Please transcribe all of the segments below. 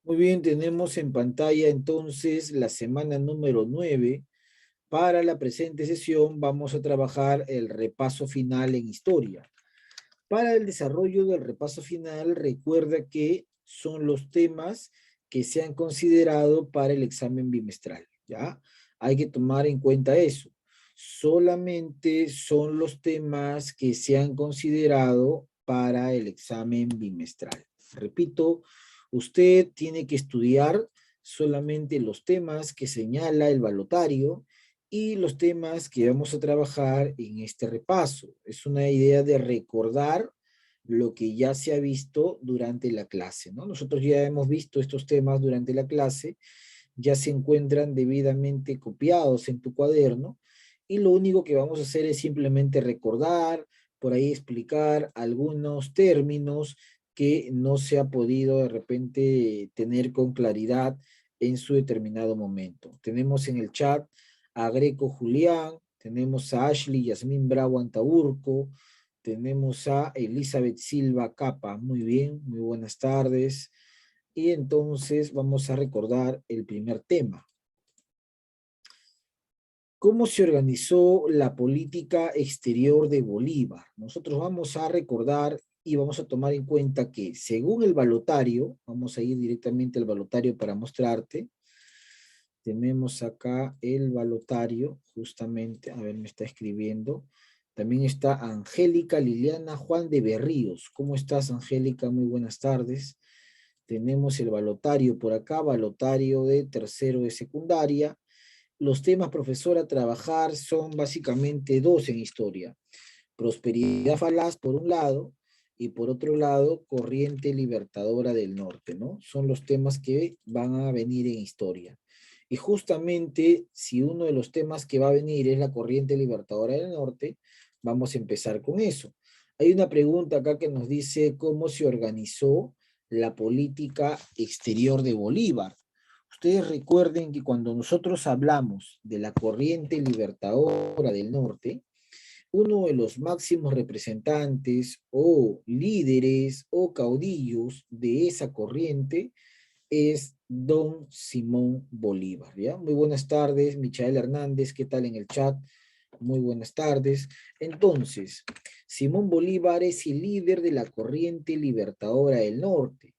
Muy bien, tenemos en pantalla entonces la semana número 9. Para la presente sesión vamos a trabajar el repaso final en historia. Para el desarrollo del repaso final, recuerda que son los temas que se han considerado para el examen bimestral, ¿ya? Hay que tomar en cuenta eso. Solamente son los temas que se han considerado para el examen bimestral. Repito, usted tiene que estudiar solamente los temas que señala el balotario y los temas que vamos a trabajar en este repaso. Es una idea de recordar lo que ya se ha visto durante la clase, ¿no? Nosotros ya hemos visto estos temas durante la clase, ya se encuentran debidamente copiados en tu cuaderno y lo único que vamos a hacer es simplemente recordar, por ahí explicar algunos términos que no se ha podido de repente tener con claridad en su determinado momento. Tenemos en el chat a Greco Julián, tenemos a Ashley Yasmín Bravo Antaurco, tenemos a Elizabeth Silva Capa. Muy bien, muy buenas tardes. Y entonces vamos a recordar el primer tema. ¿Cómo se organizó la política exterior de Bolívar? Nosotros vamos a recordar y vamos a tomar en cuenta que según el balotario, vamos a ir directamente al balotario para mostrarte, tenemos acá el balotario, justamente, a ver, me está escribiendo. También está Angélica Liliana Juan de Berríos. ¿Cómo estás, Angélica? Muy buenas tardes. Tenemos el balotario por acá, balotario de tercero de secundaria. Los temas, profesora, a trabajar son básicamente dos en historia. Prosperidad falaz por un lado y por otro lado, corriente libertadora del norte, ¿no? Son los temas que van a venir en historia. Y justamente, si uno de los temas que va a venir es la corriente libertadora del norte, vamos a empezar con eso. Hay una pregunta acá que nos dice cómo se organizó la política exterior de Bolívar. Ustedes recuerden que cuando nosotros hablamos de la corriente libertadora del norte, uno de los máximos representantes o líderes o caudillos de esa corriente es don Simón Bolívar, ¿ya? Muy buenas tardes, Michael Hernández, ¿qué tal en el chat? Muy buenas tardes. Entonces, Simón Bolívar es el líder de la corriente libertadora del norte.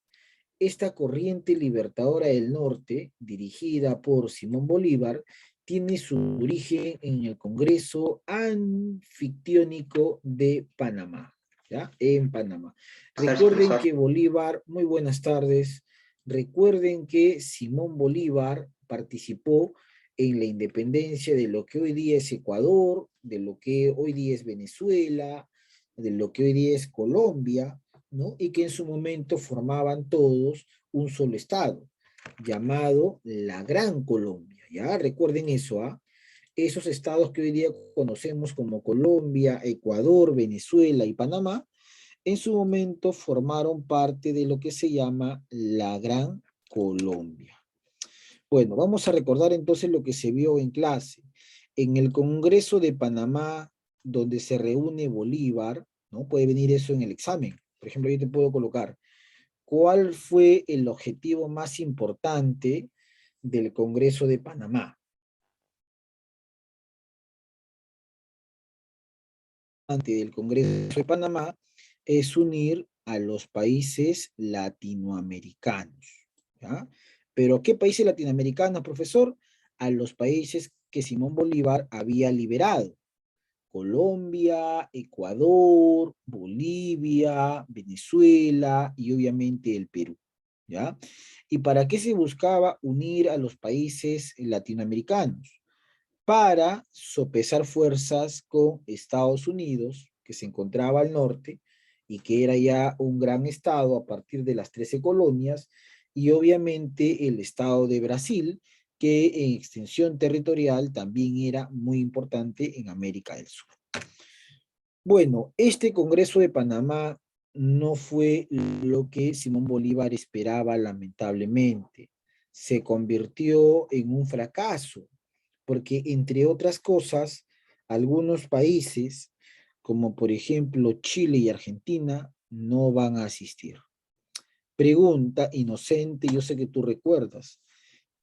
Esta corriente libertadora del norte, dirigida por Simón Bolívar, tiene su origen en el Congreso Anfictiónico de Panamá, ¿ya? En Panamá. Recuerden que Bolívar, muy buenas tardes, recuerden que Simón Bolívar participó en la independencia de lo que hoy día es Ecuador, de lo que hoy día es Venezuela, de lo que hoy día es Colombia, ¿no? Y que en su momento formaban todos un solo estado, llamado la Gran Colombia, ¿ya? Recuerden eso, ¿ah? Esos estados que hoy día conocemos como Colombia, Ecuador, Venezuela y Panamá, en su momento formaron parte de lo que se llama la Gran Colombia. Bueno, vamos a recordar entonces lo que se vio en clase. En el Congreso de Panamá, donde se reúne Bolívar, ¿no? Puede venir eso en el examen. Por ejemplo, yo te puedo colocar, ¿cuál fue el objetivo más importante del Congreso de Panamá? Del Congreso de Panamá es unir a los países latinoamericanos, ¿ya? Pero ¿qué países latinoamericanos, profesor? A los países que Simón Bolívar había liberado. Colombia, Ecuador, Bolivia, Venezuela y obviamente el Perú, ¿ya? ¿Y para qué se buscaba unir a los países latinoamericanos? Para sopesar fuerzas con Estados Unidos, que se encontraba al norte y que era ya un gran estado a partir de las 13 colonias, y obviamente el estado de Brasil, que en extensión territorial también era muy importante en América del Sur. Bueno, este Congreso de Panamá no fue lo que Simón Bolívar esperaba, lamentablemente. Se convirtió en un fracaso, porque entre otras cosas, algunos países, como por ejemplo Chile y Argentina, no van a asistir. Pregunta inocente, yo sé que tú recuerdas.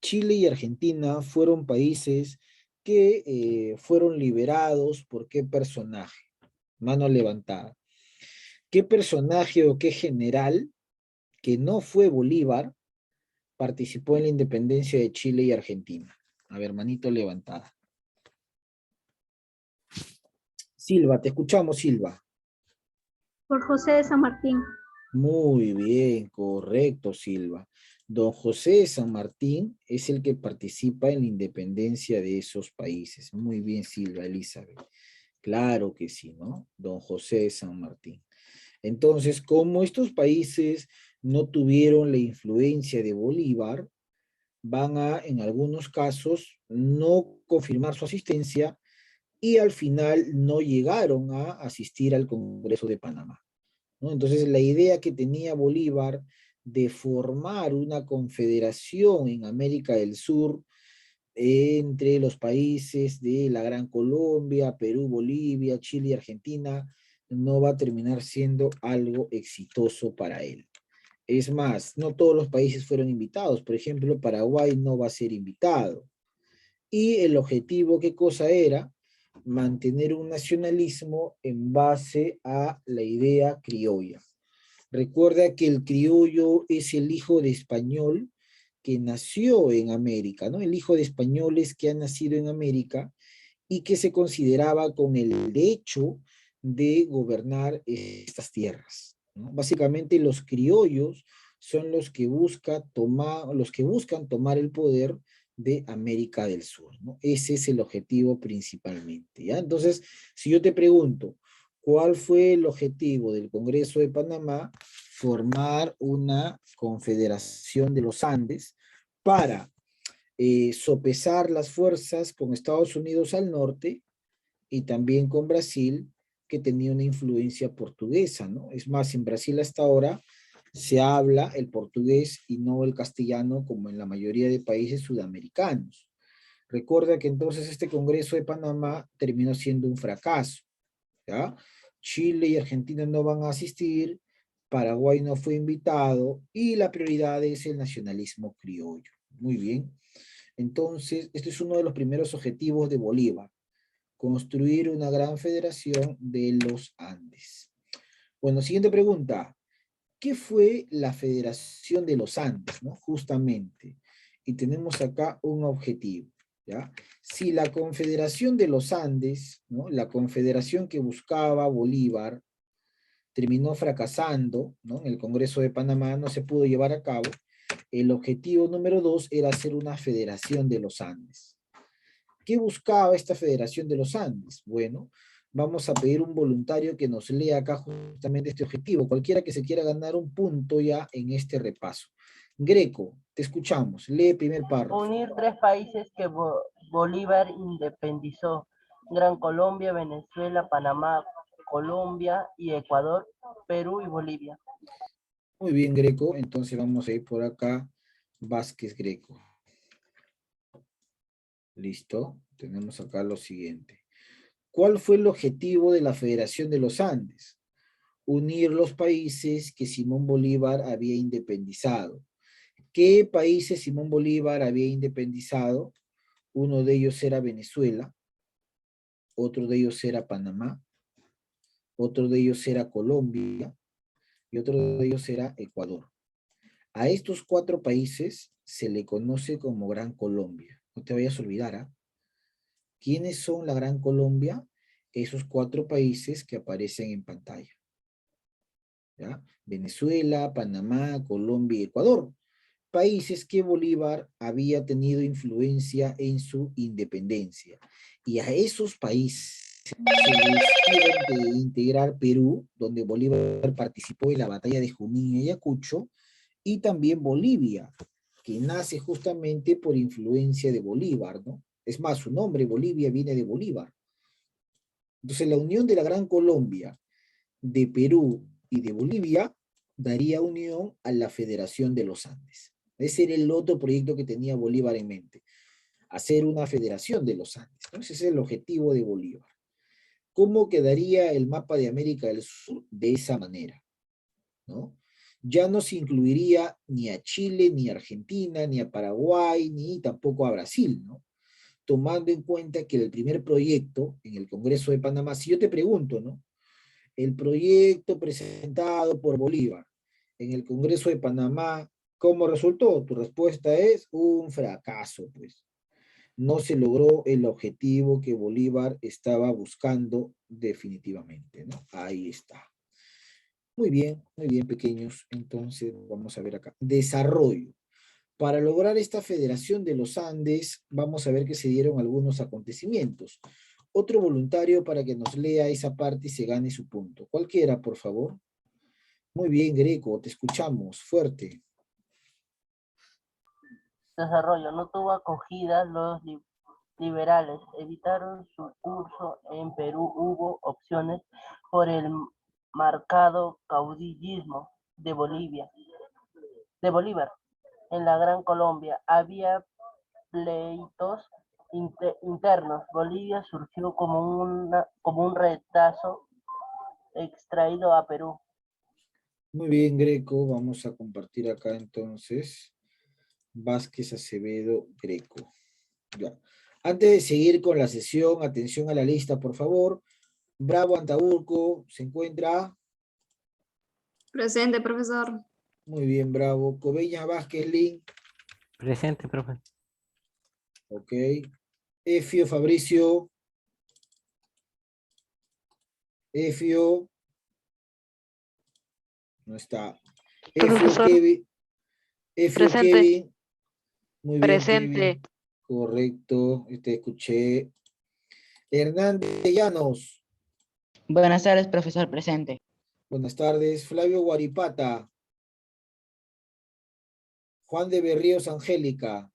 Chile y Argentina fueron países que fueron liberados por qué personaje. Mano levantada. ¿Qué personaje o qué general que no fue Bolívar participó en la independencia de Chile y Argentina? A ver, manito levantada. Silva, te escuchamos, Silva. Por José de San Martín. Muy bien, correcto, Silva. Don José de San Martín es el que participa en la independencia de esos países. Muy bien, Silva, Elizabeth. Claro que sí, ¿no? Don José de San Martín. Entonces, como estos países no tuvieron la influencia de Bolívar, van a, en algunos casos, no confirmar su asistencia y al final no llegaron a asistir al Congreso de Panamá, ¿no? Entonces, la idea que tenía Bolívar de formar una confederación en América del Sur entre los países de la Gran Colombia, Perú, Bolivia, Chile y Argentina, no va a terminar siendo algo exitoso para él. Es más, no todos los países fueron invitados. Por ejemplo, Paraguay no va a ser invitado. Y el objetivo, ¿qué cosa era? Mantener un nacionalismo en base a la idea criolla. Recuerda que el criollo es el hijo de español que nació en América, ¿no? El hijo de españoles que ha nacido en América y que se consideraba con el derecho de gobernar estas tierras, ¿no? Básicamente los criollos son los que buscan tomar el poder de América del Sur, ¿no? Ese es el objetivo principalmente, ¿ya? Entonces, si yo te pregunto, ¿cuál fue el objetivo del Congreso de Panamá? Formar una confederación de los Andes para sopesar las fuerzas con Estados Unidos al norte y también con Brasil, que tenía una influencia portuguesa, ¿no? Es más, en Brasil hasta ahora se habla el portugués y no el castellano como en la mayoría de países sudamericanos. Recuerda que entonces este Congreso de Panamá terminó siendo un fracaso, ¿ya? Chile y Argentina no van a asistir, Paraguay no fue invitado y la prioridad es el nacionalismo criollo. Muy bien. Entonces, este es uno de los primeros objetivos de Bolívar, construir una gran federación de los Andes. Bueno, siguiente pregunta. ¿Qué fue la Federación de los Andes, no? Justamente. Y tenemos acá un objetivo, ¿ya? Si la Confederación de los Andes, ¿no? La confederación que buscaba Bolívar, terminó fracasando, ¿no? En el Congreso de Panamá no se pudo llevar a cabo. El objetivo número 2 era hacer una federación de los Andes. ¿Qué buscaba esta Federación de los Andes? Bueno, vamos a pedir un voluntario que nos lea acá justamente este objetivo, cualquiera que se quiera ganar un punto ya en este repaso. Greco, te escuchamos, lee el primer párrafo. Unir tres países que Bolívar independizó: Gran Colombia, Venezuela, Panamá, Colombia y Ecuador, Perú y Bolivia. Muy bien, Greco, entonces vamos a ir por acá, Vázquez Greco. Listo, tenemos acá lo siguiente. ¿Cuál fue el objetivo de la Federación de los Andes? Unir los países que Simón Bolívar había independizado. ¿Qué países Simón Bolívar había independizado? Uno de ellos era Venezuela, otro de ellos era Panamá, otro de ellos era Colombia y otro de ellos era Ecuador. A estos cuatro países se le conoce como Gran Colombia. No te vayas a olvidar, ¿ah? ¿Quiénes son la Gran Colombia? Esos cuatro países que aparecen en pantalla, ¿ya? Venezuela, Panamá, Colombia y Ecuador. Países que Bolívar había tenido influencia en su independencia. Y a esos países se les iba a integrar Perú, donde Bolívar participó en la batalla de Junín y Ayacucho, y también Bolivia, que nace justamente por influencia de Bolívar, ¿no? Es más, su nombre, Bolivia, viene de Bolívar. Entonces, la unión de la Gran Colombia, de Perú y de Bolivia daría unión a la Federación de los Andes. Ese era el otro proyecto que tenía Bolívar en mente, hacer una federación de los Andes, ¿no? Ese es el objetivo de Bolívar. ¿Cómo quedaría el mapa de América del Sur? De esa manera, ¿no? Ya no se incluiría ni a Chile, ni a Argentina, ni a Paraguay, ni tampoco a Brasil, ¿no? Tomando en cuenta que el primer proyecto en el Congreso de Panamá, si yo te pregunto, ¿no? El proyecto presentado por Bolívar en el Congreso de Panamá, ¿cómo resultó? Tu respuesta es un fracaso, pues. No se logró el objetivo que Bolívar estaba buscando definitivamente, ¿no? Ahí está. muy bien, pequeños. Entonces, vamos a ver acá. Desarrollo. Para lograr esta federación de los Andes, vamos a ver que se dieron algunos acontecimientos. Otro voluntario para que nos lea esa parte y se gane su punto. Cualquiera, por favor. Muy bien, Greco, te escuchamos. Fuerte. Desarrollo. No tuvo acogida, los liberales evitaron su curso. En Perú hubo opciones por el marcado caudillismo de Bolívar. En la Gran Colombia había pleitos internos. Bolivia surgió como un retazo extraído a Perú. Muy bien, Greco. Vamos a compartir acá entonces. Vázquez Acevedo Greco. Ya. Antes de seguir con la sesión, atención a la lista, por favor. Bravo Antaurco, ¿se encuentra? Presente, profesor. Muy bien, bravo. Cobeña Vázquez Lin, Presente, profe. ok. Efio Fabricio, Efio, no está. Efio Profesor, Kevin, Efio presente, Kevin, muy bien, presente. Kevin, correcto, te escuché. Hernández Llanos, Buenas tardes, profesor presente. buenas tardes. Flavio Guaripata, Juan de Berríos Angélica,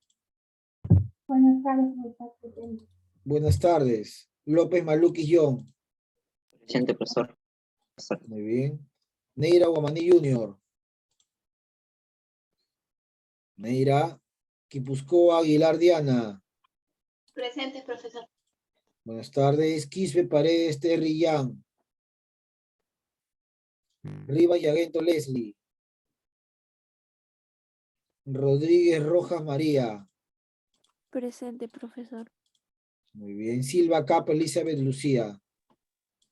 Buenas tardes, profesor. buenas tardes. López Maluquis John, Presente, profesor. muy bien. Neira Guamaní Jr., Neira. Quipuscoa Aguilar Diana, Presente, profesor. buenas tardes. Quispe Paredes Terry Yang, Rivas Yagento Leslie, Rodríguez Rojas María, Presente, profesor. muy bien. Silva Capa Elizabeth Lucía,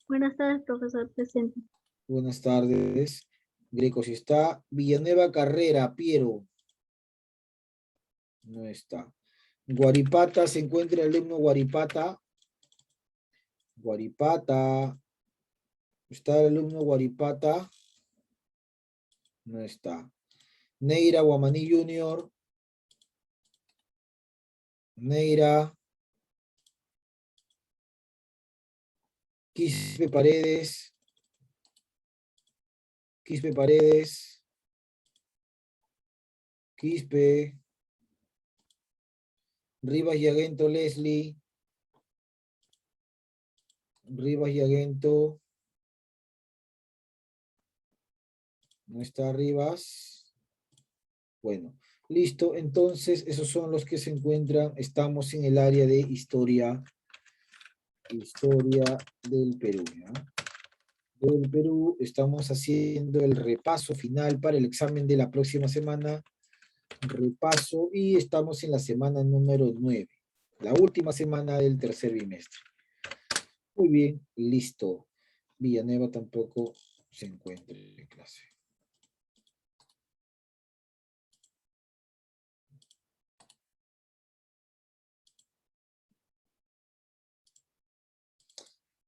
Buenas tardes, profesor. Presente. buenas tardes. Greco si está. Villanueva Carrera Piero, no está. Guaripata, se encuentra el alumno Guaripata. Guaripata, ¿está el alumno Guaripata? No está. Neira Guamaní Jr., Neira. Quispe Paredes, Quispe Paredes, Quispe, Rivas Yagento Leslie, Rivas Yagento, no está Rivas. Bueno, listo, entonces esos son los que se encuentran, estamos en el área de historia del Perú, ¿ya? Del Perú estamos haciendo el repaso final para el examen de la próxima semana, repaso, y estamos en la semana número 9, la última semana del tercer bimestre. Muy bien, listo. Villanueva tampoco se encuentra en clase.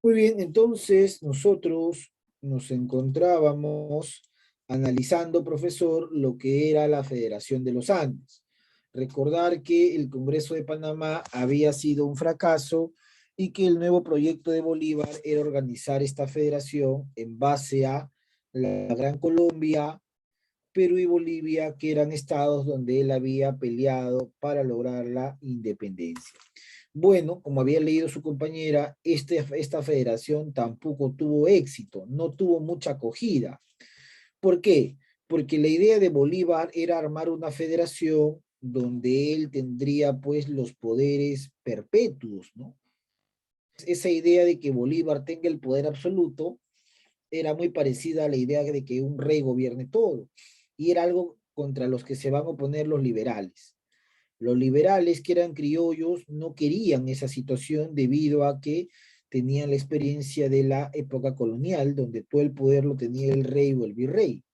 Muy bien, entonces nosotros nos encontrábamos analizando, profesor, lo que era la Federación de los Andes. Recordar que el Congreso de Panamá había sido un fracaso y que el nuevo proyecto de Bolívar era organizar esta federación en base a la Gran Colombia, Perú y Bolivia, que eran estados donde él había peleado para lograr la independencia. Bueno, como había leído su compañera, esta federación tampoco tuvo éxito, no tuvo mucha acogida. ¿Por qué? Porque la idea de Bolívar era armar una federación donde él tendría pues los poderes perpetuos, ¿no? Esa idea de que Bolívar tenga el poder absoluto era muy parecida a la idea de que un rey gobierne todo, y era algo contra los que se van a oponer los liberales. Los liberales, que eran criollos, no querían esa situación debido a que tenían la experiencia de la época colonial, donde todo el poder lo tenía el rey o el virrey.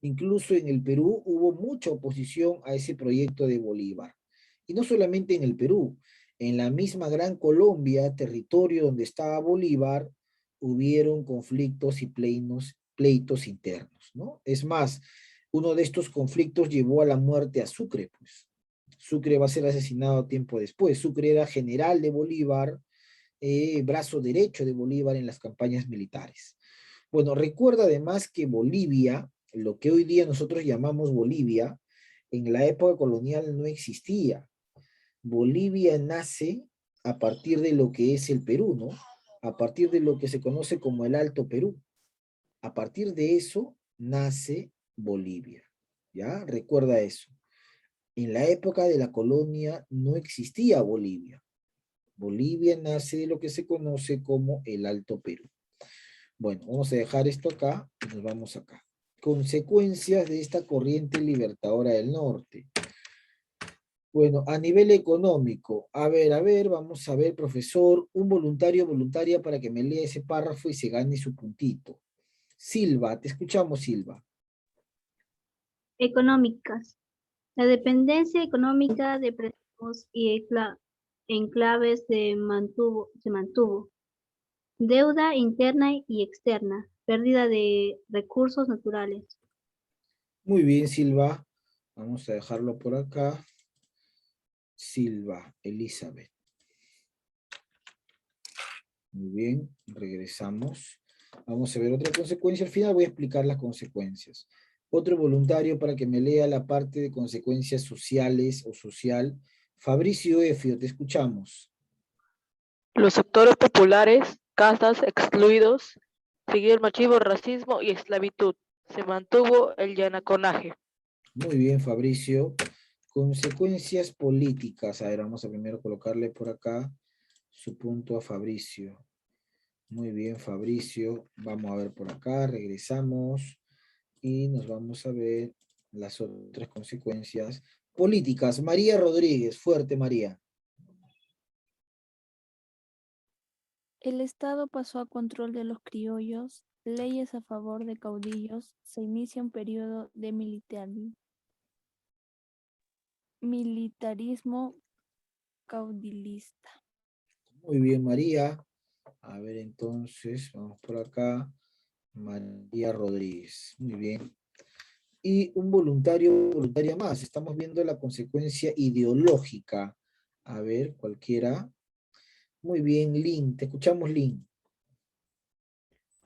Incluso en el Perú hubo mucha oposición a ese proyecto de Bolívar. Y no solamente en el Perú, en la misma Gran Colombia, territorio donde estaba Bolívar, hubieron conflictos y pleitos internos, ¿no? Es más, uno de estos conflictos llevó a la muerte a Sucre, pues. Sucre va a ser asesinado tiempo después. Sucre era general de Bolívar, brazo derecho de Bolívar en las campañas militares. Bueno, recuerda además que Bolivia, lo que hoy día nosotros llamamos Bolivia, en la época colonial no existía. Bolivia nace a partir de lo que es el Perú, ¿no? A partir de lo que se conoce como el Alto Perú. A partir de eso nace Bolivia, ¿ya? Recuerda eso. En la época de la colonia no existía Bolivia. Bolivia nace de lo que se conoce como el Alto Perú. Bueno, vamos a dejar esto acá y nos vamos acá. Consecuencias de esta corriente libertadora del norte. Bueno, a nivel económico, a ver, vamos a ver, profesor, un voluntario o voluntaria para que me lea ese párrafo y se gane su puntito. Silva, te escuchamos, Silva. Económicas. La dependencia económica de préstamos y enclaves se mantuvo. Deuda interna y externa. Pérdida de recursos naturales. Muy bien, Silva. Vamos a dejarlo por acá. Silva, Elizabeth. Muy bien, regresamos. Vamos a ver otra consecuencia. Al final voy a explicar las consecuencias. Otro voluntario para que me lea la parte de consecuencias sociales o social. Fabricio Efio, te escuchamos. Los sectores populares, castas excluidos, siguió el machismo, racismo y esclavitud. Se mantuvo el yanaconaje. Muy bien, Fabricio. Consecuencias políticas. A ver, vamos a primero colocarle por acá su punto a Fabricio. Muy bien, Fabricio. Vamos a ver por acá, regresamos y nos vamos a ver las otras consecuencias políticas. María Rodríguez, fuerte María. El Estado pasó a control de los criollos, leyes a favor de caudillos, se inicia un periodo de militarismo caudillista. Muy bien, María. A ver, entonces, vamos por acá. María Rodríguez. Muy bien. Y un voluntario, voluntaria más. Estamos viendo la consecuencia ideológica. A ver, cualquiera. Muy bien, Lynn. Te escuchamos, Lynn.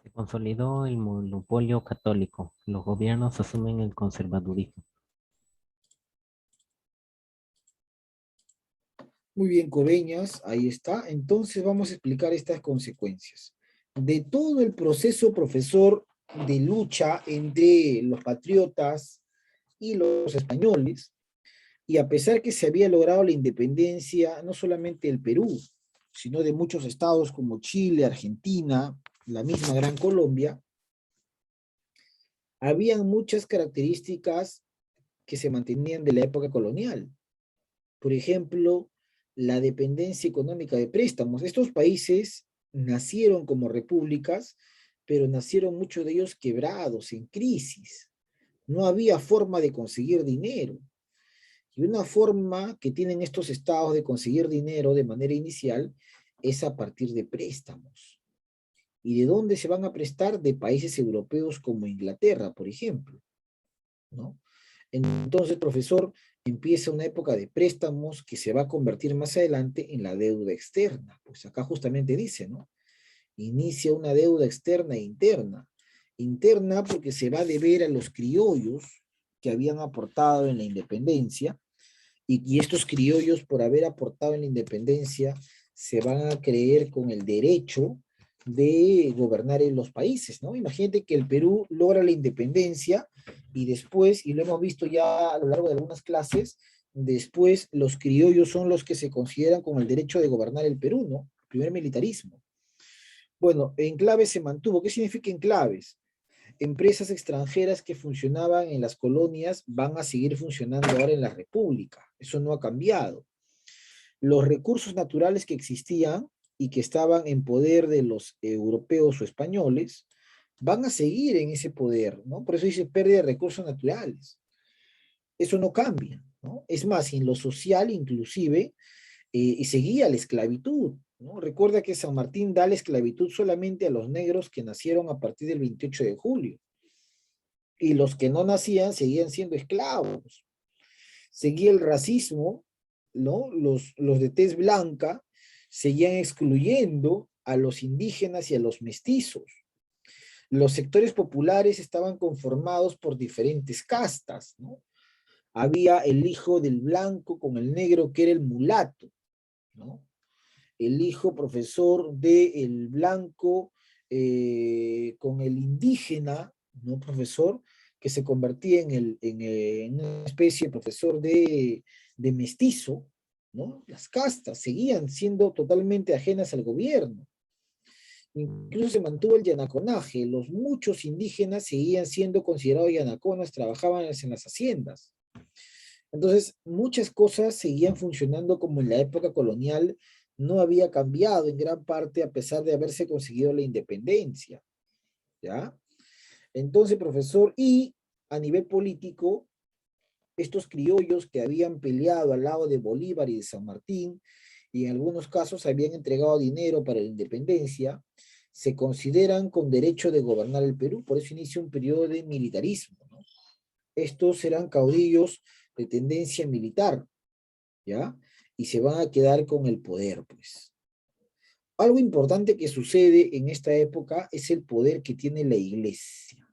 Se consolidó el monopolio católico. Los gobiernos asumen el conservadurismo. Muy bien, Coveñas, ahí está. Entonces vamos a explicar estas consecuencias. De todo el proceso, profesor, de lucha entre los patriotas y los españoles, y a pesar que se había logrado la independencia, no solamente del Perú, sino de muchos estados como Chile, Argentina, la misma Gran Colombia, habían muchas características que se mantenían de la época colonial. Por ejemplo, la dependencia económica de préstamos. Estos países nacieron como repúblicas, pero nacieron muchos de ellos quebrados, en crisis. No había forma de conseguir dinero. Y una forma que tienen estos estados de conseguir dinero de manera inicial es a partir de préstamos. ¿Y de dónde se van a prestar? De países europeos como Inglaterra, por ejemplo, ¿no? Entonces, profesor, empieza una época de préstamos que se va a convertir más adelante en la deuda externa. Pues acá justamente dice, ¿no? Inicia una deuda externa e interna. Interna porque se va a deber a los criollos que habían aportado en la independencia, y estos criollos, por haber aportado en la independencia, se van a creer con el derecho de gobernar en los países, ¿no? Imagínate que el Perú logra la independencia y después, y lo hemos visto ya a lo largo de algunas clases, después los criollos son los que se consideran con el derecho de gobernar el Perú, ¿no? Primer militarismo. Bueno, enclaves se mantuvo. ¿Qué significa enclaves? Empresas extranjeras que funcionaban en las colonias van a seguir funcionando ahora en la República. Eso no ha cambiado. Los recursos naturales que existían y que estaban en poder de los europeos o españoles van a seguir en ese poder, ¿no? Por eso dice pérdida de recursos naturales. Eso no cambia, ¿no? Es más, en lo social inclusive, y seguía la esclavitud, ¿no? Recuerda que San Martín da la esclavitud solamente a los negros que nacieron a partir del 28 de julio. Y los que no nacían seguían siendo esclavos. Seguía el racismo, ¿no? Los de tez blanca seguían excluyendo a los indígenas y a los mestizos. Los sectores populares estaban conformados por diferentes castas, ¿no? Había el hijo del blanco con el negro, que era el mulato, ¿no? El hijo profesor del blanco con el indígena, ¿no, profesor? Que se convertía en una especie de profesor de mestizo, ¿no? Las castas seguían siendo totalmente ajenas al gobierno. Incluso se mantuvo el yanaconaje. Los muchos indígenas seguían siendo considerados yanaconas, trabajaban en las haciendas. Entonces, muchas cosas seguían funcionando como en la época colonial, no había cambiado en gran parte a pesar de haberse conseguido la independencia, ¿ya? Entonces, profesor, y a nivel político, estos criollos que habían peleado al lado de Bolívar y de San Martín, y en algunos casos habían entregado dinero para la independencia, se consideran con derecho de gobernar el Perú, por eso inicia un periodo de militarismo, ¿no? Estos eran caudillos de tendencia militar, ¿ya? Y se van a quedar con el poder, pues. Algo importante que sucede en esta época es el poder que tiene la Iglesia.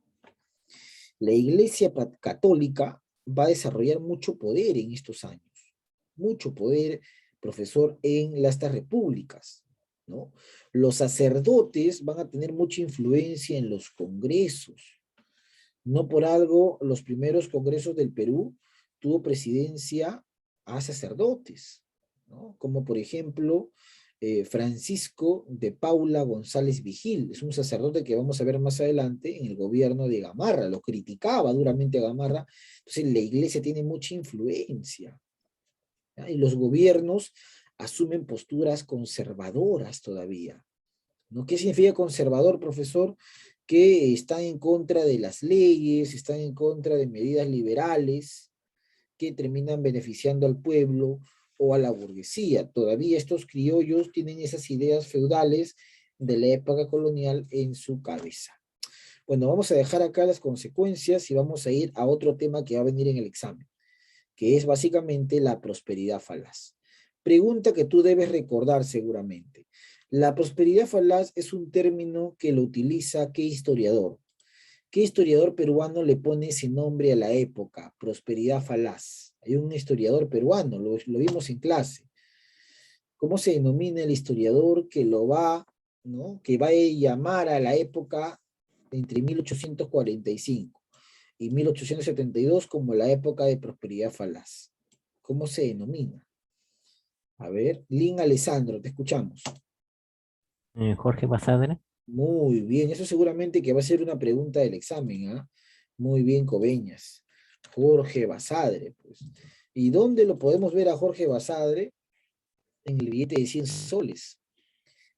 La Iglesia católica va a desarrollar mucho poder en estos años, mucho poder, profesor, en estas repúblicas, ¿no? Los sacerdotes van a tener mucha influencia en los congresos. No por algo, los primeros congresos del Perú tuvo presidencia a sacerdotes, ¿no? Como por ejemplo, Francisco de Paula González Vigil, es un sacerdote que vamos a ver más adelante en el gobierno de Gamarra, lo criticaba duramente a Gamarra, entonces la iglesia tiene mucha influencia, ¿ya? Y los gobiernos asumen posturas conservadoras todavía, ¿no? ¿Qué significa conservador, profesor? Que están en contra de las leyes, están en contra de medidas liberales que terminan beneficiando al pueblo o a la burguesía. Todavía estos criollos tienen esas ideas feudales de la época colonial en su cabeza. Bueno, vamos a dejar acá las consecuencias y vamos a ir a otro tema que va a venir en el examen, que es básicamente la prosperidad falaz. Pregunta que tú debes recordar seguramente. La prosperidad falaz es un término que lo utiliza ¿qué historiador? ¿Qué historiador peruano le pone ese nombre a la época? Prosperidad falaz. Hay un historiador peruano, lo vimos en clase. ¿Cómo se denomina el historiador que lo va, ¿no? Que va a llamar a la época entre 1845 y 1872 como la época de prosperidad falaz? ¿Cómo se denomina? A ver, Lin Alessandro, te escuchamos. Jorge Basadre. Muy bien, eso seguramente que va a ser una pregunta del examen, ¿ah? Muy bien, Coveñas. Jorge Basadre, pues. ¿Y dónde lo podemos ver a Jorge Basadre? En el billete de 100 soles.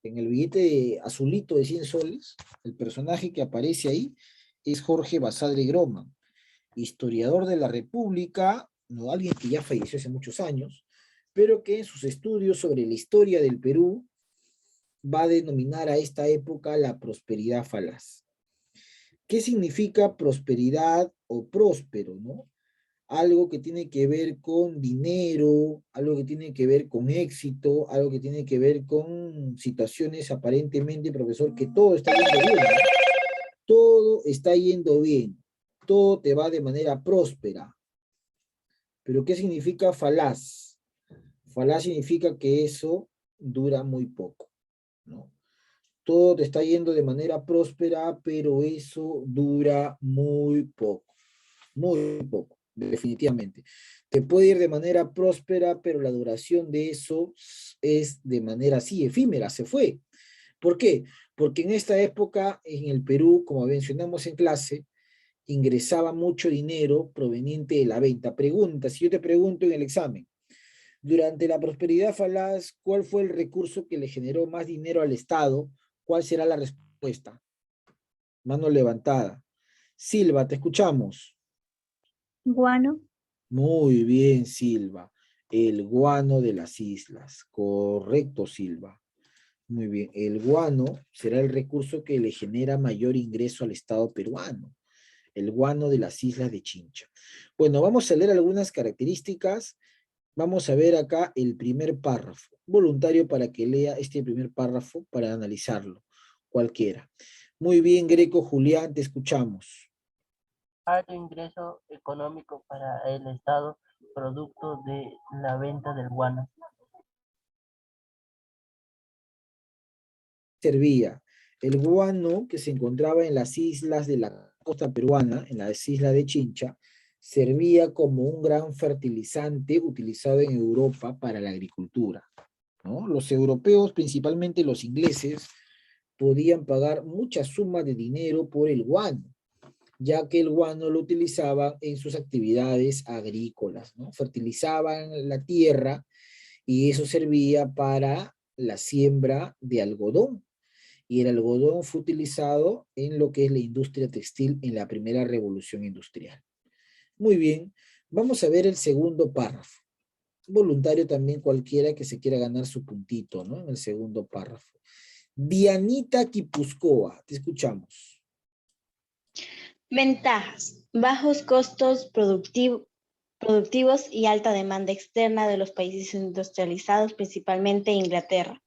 En el billete azulito de 100 soles, el personaje que aparece ahí es Jorge Basadre Groman, historiador de la República, no alguien que ya falleció hace muchos años, pero que en sus estudios sobre la historia del Perú va a denominar a esta época la prosperidad falaz. ¿Qué significa prosperidad o próspero, no? Algo que tiene que ver con dinero, algo que tiene que ver con éxito, algo que tiene que ver con situaciones aparentemente, profesor, que todo está yendo bien, ¿no? Todo está yendo bien, todo te va de manera próspera. Pero ¿qué significa falaz? Falaz significa que eso dura muy poco, ¿no? Todo te está yendo de manera próspera, pero eso dura muy poco, definitivamente. Te puede ir de manera próspera, pero la duración de eso es de manera así, efímera, se fue. ¿Por qué? Porque en esta época, en el Perú, como mencionamos en clase, ingresaba mucho dinero proveniente de la venta. Pregunta, si yo te pregunto en el examen, durante la prosperidad falaz, ¿cuál fue el recurso que le generó más dinero al Estado? ¿Cuál será la respuesta? Mano levantada. Silva, te escuchamos. Guano. Muy bien, Silva. El guano de las islas. Correcto, Silva. Muy bien. El guano será el recurso que le genera mayor ingreso al Estado peruano. El guano de las islas de Chincha. Bueno, vamos a leer algunas características. Vamos a ver acá el primer párrafo. Voluntario para que lea este primer párrafo para analizarlo. Cualquiera. Muy bien, Greco Julián, te escuchamos. Alto ingreso económico para el Estado, producto de la venta del guano. Servía. El guano que se encontraba en las islas de la costa peruana, en las islas de Chincha, servía como un gran fertilizante utilizado en Europa para la agricultura, ¿no? Los europeos, principalmente los ingleses, podían pagar muchas sumas de dinero por el guano, ya que el guano lo utilizaban en sus actividades agrícolas, ¿no? Fertilizaban la tierra y eso servía para la siembra de algodón. Y el algodón fue utilizado en lo que es la industria textil en la primera revolución industrial. Muy bien, vamos a ver el segundo párrafo. Voluntario también cualquiera que se quiera ganar su puntito, ¿no? En el segundo párrafo. Dianita Quipuscoa, te escuchamos. Ventajas: bajos costos productivos y alta demanda externa de los países industrializados, principalmente Inglaterra.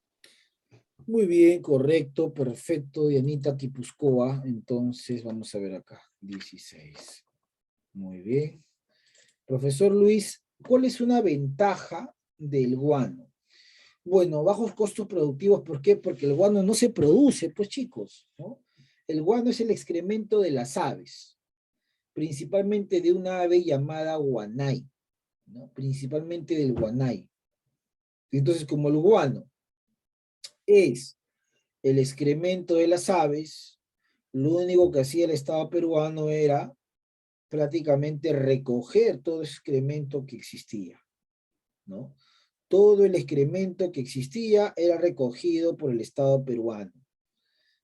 Muy bien, correcto, perfecto, Dianita Quipuscoa. Entonces, vamos a ver acá, 16. Muy bien. Profesor Luis, ¿cuál es una ventaja del guano? Bueno, bajos costos productivos, ¿por qué? Porque el guano no se produce, pues chicos, ¿no? El guano es el excremento de las aves, principalmente de una ave llamada guanay, ¿no? Principalmente del guanay. Entonces, como el guano es el excremento de las aves, lo único que hacía el Estado peruano era prácticamente recoger todo ese excremento que existía, ¿no? Todo el excremento que existía era recogido por el Estado peruano.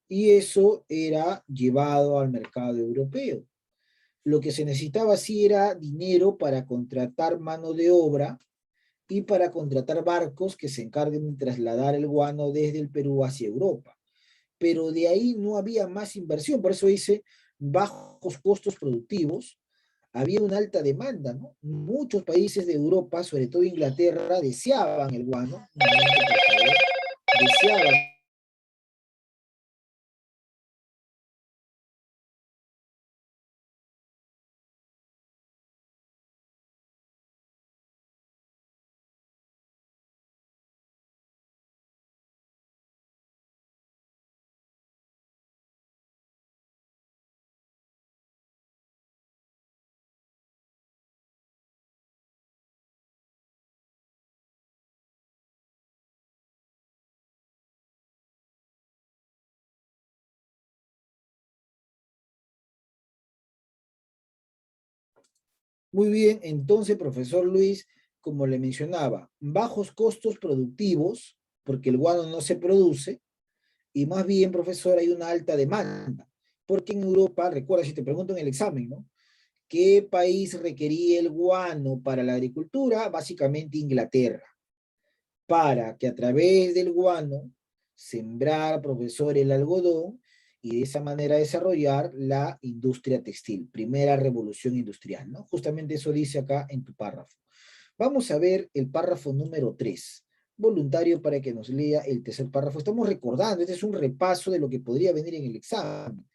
Y eso era llevado al mercado europeo. Lo que se necesitaba sí era dinero para contratar mano de obra y para contratar barcos que se encarguen de trasladar el guano desde el Perú hacia Europa. Pero de ahí no había más inversión, por eso dice bajos costos productivos, había una alta demanda, ¿no? Muchos países de Europa, sobre todo Inglaterra, deseaban el guano, un momento, por favor, deseaban Muy bien, entonces, profesor Luis, como le mencionaba, bajos costos productivos, porque el guano no se produce, y más bien, profesor, hay una alta demanda, porque en Europa, recuerda, si te pregunto en el examen, ¿no? ¿Qué país requería el guano para la agricultura? Básicamente Inglaterra, para que a través del guano sembrar, profesor, el algodón y de esa manera desarrollar la industria textil, primera revolución industrial, ¿no? Justamente eso dice acá en tu párrafo. Vamos a ver el párrafo número 3. Voluntario para que nos lea el tercer párrafo. Estamos recordando, este es un repaso de lo que podría venir en el examen.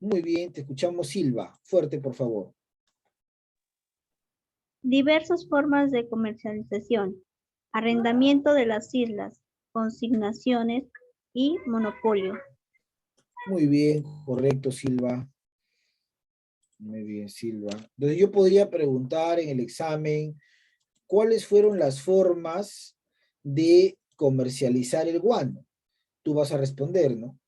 Muy bien, te escuchamos, Silva. Fuerte, por favor. Diversas formas de comercialización. Arrendamiento de las islas, consignaciones y monopolio. Muy bien, correcto, Silva. Muy bien, Silva. Entonces yo podría preguntar en el examen, ¿cuáles fueron las formas de comercializar el guano? Tú vas a responder, ¿no?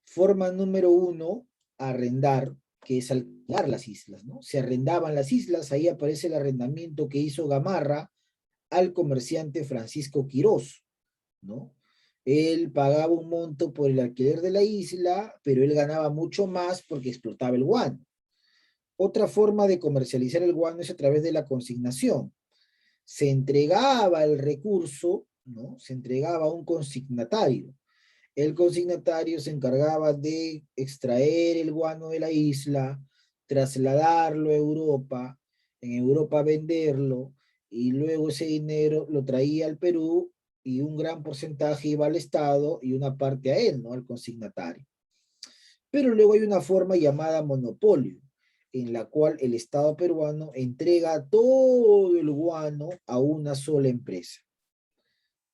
Forma número 1, arrendar, que es alquilar las islas, ¿no? Se arrendaban las islas, ahí aparece el arrendamiento que hizo Gamarra al comerciante Francisco Quirós, ¿no? Él pagaba un monto por el alquiler de la isla, pero él ganaba mucho más porque explotaba el guano. Otra forma de comercializar el guano es a través de la consignación. Se entregaba el recurso, ¿no? Se entregaba a un consignatario. El consignatario se encargaba de extraer el guano de la isla, trasladarlo a Europa, en Europa venderlo, y luego ese dinero lo traía al Perú y un gran porcentaje iba al Estado y una parte a él, ¿no? Al consignatario. Pero luego hay una forma llamada monopolio, en la cual el Estado peruano entrega todo el guano a una sola empresa.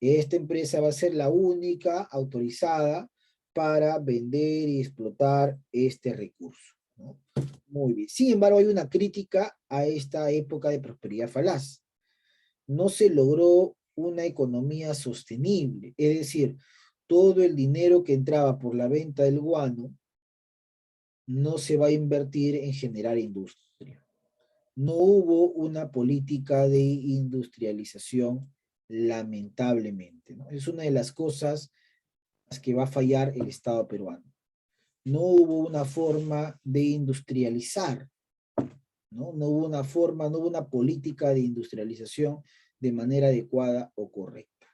Esta empresa va a ser la única autorizada para vender y explotar este recurso, ¿no? Muy bien. Sin embargo, hay una crítica a esta época de prosperidad falaz. No se logró una economía sostenible, es decir, todo el dinero que entraba por la venta del guano no se va a invertir en generar industria. No hubo una política de industrialización, lamentablemente, ¿no? Es una de las cosas que va a fallar el Estado peruano. No hubo una forma de industrializar, ¿no? No hubo una forma, no hubo una política de industrialización de manera adecuada o correcta.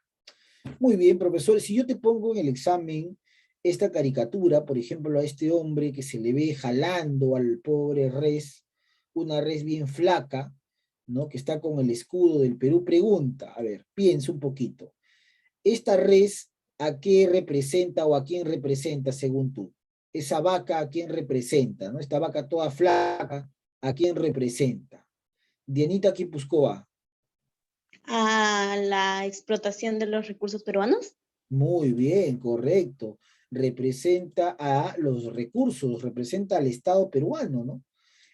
Muy bien, profesor, si yo te pongo en el examen esta caricatura, por ejemplo, a este hombre que se le ve jalando al pobre res, una res bien flaca, ¿no? Que está con el escudo del Perú, pregunta, a ver, piensa un poquito. ¿Esta res a qué representa o a quién representa según tú? Esa vaca a quién representa, ¿no? Esta vaca toda flaca, ¿a quién representa? Dianita Quipuscoa. A la explotación de los recursos peruanos. Muy bien, correcto. Representa a los recursos, representa al Estado peruano, ¿no?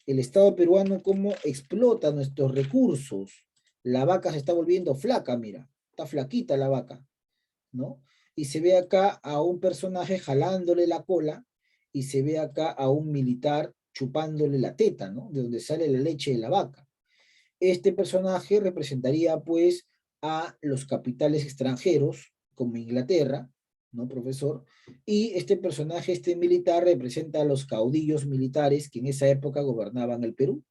El Estado peruano cómo explota nuestros recursos. La vaca se está volviendo flaca, mira, está flaquita la vaca, ¿no? Y se ve acá a un personaje jalándole la cola y se ve acá a un militar chupándole la teta, ¿no? De donde sale la leche de la vaca. Este personaje representaría pues a los capitales extranjeros, como Inglaterra, ¿no, profesor? Y este personaje, este militar, representa a los caudillos militares que en esa época gobernaban el Perú.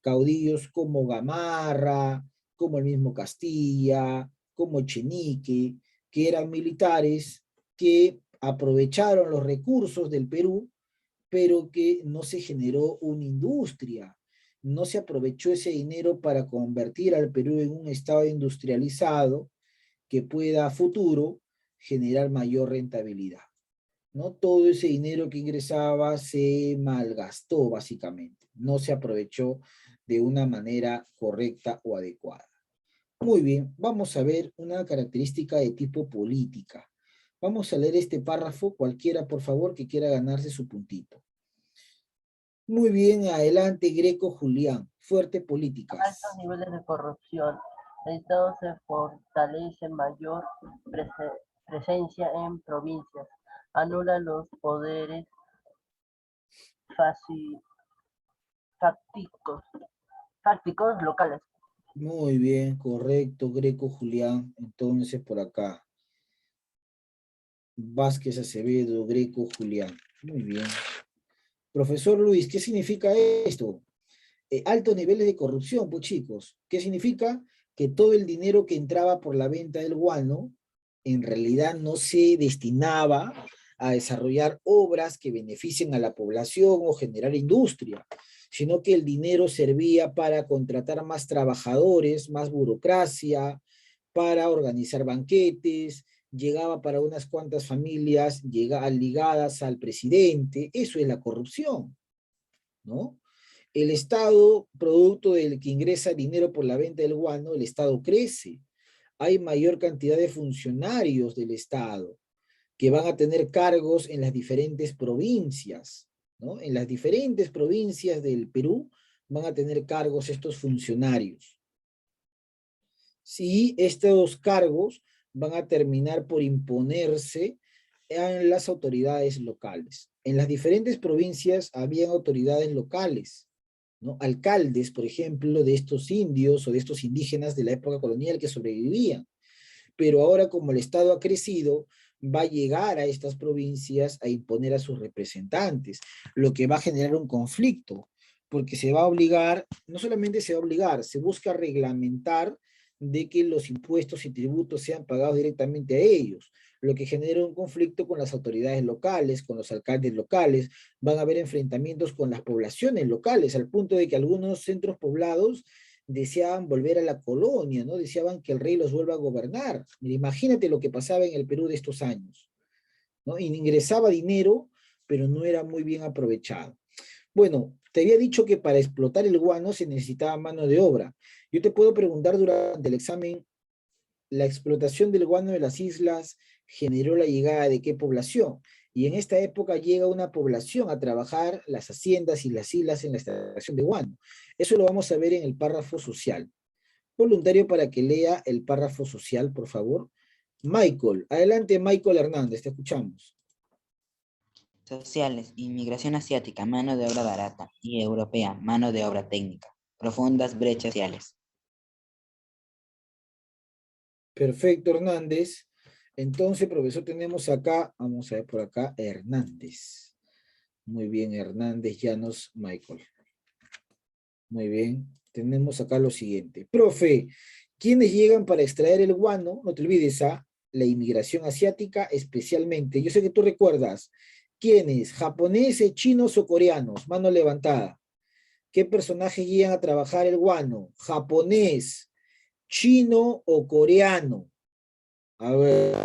Caudillos como Gamarra, como el mismo Castilla, como Echenique, que eran militares que aprovecharon los recursos del Perú, pero que no se generó una industria. No se aprovechó ese dinero para convertir al Perú en un estado industrializado que pueda a futuro generar mayor rentabilidad, ¿no? Todo ese dinero que ingresaba se malgastó básicamente, no se aprovechó de una manera correcta o adecuada. Muy bien, vamos a ver una característica de tipo política. Vamos a leer este párrafo, cualquiera por favor que quiera ganarse su puntito. Muy bien, adelante Greco Julián, fuerte políticas. Altos niveles de corrupción. El Estado se fortalece, mayor presencia en provincias. Anula los poderes fácticos locales. Muy bien, correcto, Greco Julián. Entonces por acá. Vázquez Acevedo, Greco Julián. Muy bien. Profesor Luis, ¿qué significa esto? Altos niveles de corrupción, pues chicos. ¿Qué significa? Que todo el dinero que entraba por la venta del guano, en realidad no se destinaba a desarrollar obras que beneficien a la población o generar industria, sino que el dinero servía para contratar más trabajadores, más burocracia, para organizar banquetes, llegaba para unas cuantas familias ligadas al presidente. Eso es la corrupción, ¿no? El Estado, producto del que ingresa dinero por la venta del guano, el Estado crece. Hay mayor cantidad de funcionarios del Estado que van a tener cargos en las diferentes provincias, ¿no? En las diferentes provincias del Perú van a tener cargos estos funcionarios. Sí, estos cargos van a terminar por imponerse eran las autoridades locales. En las diferentes provincias habían autoridades locales, ¿no? Alcaldes, por ejemplo, de estos indios o de estos indígenas de la época colonial que sobrevivían. Pero ahora, como el Estado ha crecido, va a llegar a estas provincias a imponer a sus representantes, lo que va a generar un conflicto, porque se va a obligar, no solamente se va a obligar, se busca reglamentar de que los impuestos y tributos sean pagados directamente a ellos, lo que genera un conflicto con las autoridades locales, con los alcaldes locales, van a haber enfrentamientos con las poblaciones locales, al punto de que algunos centros poblados deseaban volver a la colonia, ¿no? Deseaban que el rey los vuelva a gobernar. Mira, imagínate lo que pasaba en el Perú de estos años, ¿no? Ingresaba dinero, pero no era muy bien aprovechado. Bueno, te había dicho que para explotar el guano se necesitaba mano de obra. Yo te puedo preguntar durante el examen, ¿la explotación del guano de las islas generó la llegada de qué población? Y en esta época llega una población a trabajar las haciendas y las islas en la extracción de guano. Eso lo vamos a ver en el párrafo social. Voluntario para que lea el párrafo social, por favor. Michael, adelante Michael Hernández, te escuchamos. Sociales, inmigración asiática, mano de obra barata, y europea, mano de obra técnica. Profundas brechas sociales. Perfecto, Hernández. Entonces, profesor, tenemos acá, vamos a ver por acá, Hernández. Muy bien, Hernández, Llanos, Michael. Muy bien, tenemos acá lo siguiente. Profe, ¿quiénes llegan para extraer el guano? No te olvides, la inmigración asiática especialmente. Yo sé que tú recuerdas. ¿Quiénes? ¿Japoneses, chinos o coreanos? Mano levantada. ¿Qué personajes llegan a trabajar el guano? ¿Japonés, chino o coreano? A ver,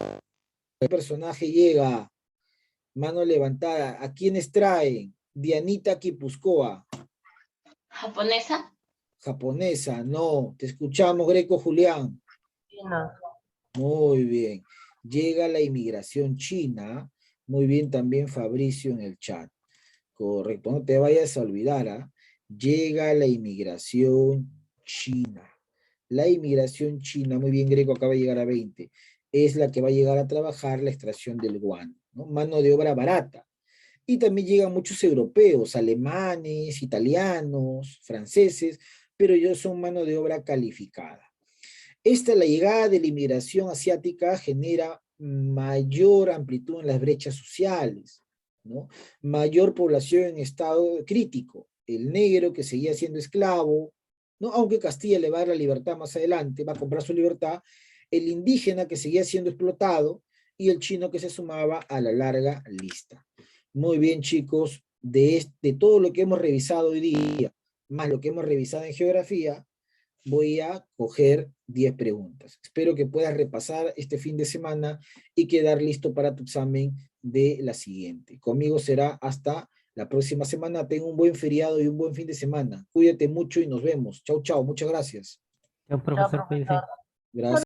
¿qué personaje llega? Mano levantada. ¿A quiénes traen? Dianita Quipuscoa. ¿Japonesa? Japonesa, no. Te escuchamos, Greco Julián. China. Muy bien. Llega la inmigración china. Muy bien también Fabricio en el chat. Correcto, no te vayas a olvidar, ¿ah? Llega la inmigración china. La inmigración china, muy bien, Greco, acaba de llegar a 20. Es la que va a llegar a trabajar la extracción del guano, ¿no? Mano de obra barata. Y también llegan muchos europeos, alemanes, italianos, franceses, pero ellos son mano de obra calificada. La llegada de la inmigración asiática genera mayor amplitud en las brechas sociales, ¿no? Mayor población en estado crítico. El negro que seguía siendo esclavo, ¿no? Aunque Castilla le va a dar la libertad más adelante, va a comprar su libertad, el indígena que seguía siendo explotado y el chino que se sumaba a la larga lista. Muy bien, chicos, de todo lo que hemos revisado hoy día, más lo que hemos revisado en geografía, voy a coger 10 preguntas. Espero que puedas repasar este fin de semana y quedar listo para tu examen de la siguiente. Conmigo será hasta la próxima semana. Ten un buen feriado y un buen fin de semana. Cuídate mucho y nos vemos. Chau, chau. Muchas gracias. Chao, profesor, cuídese. Gracias.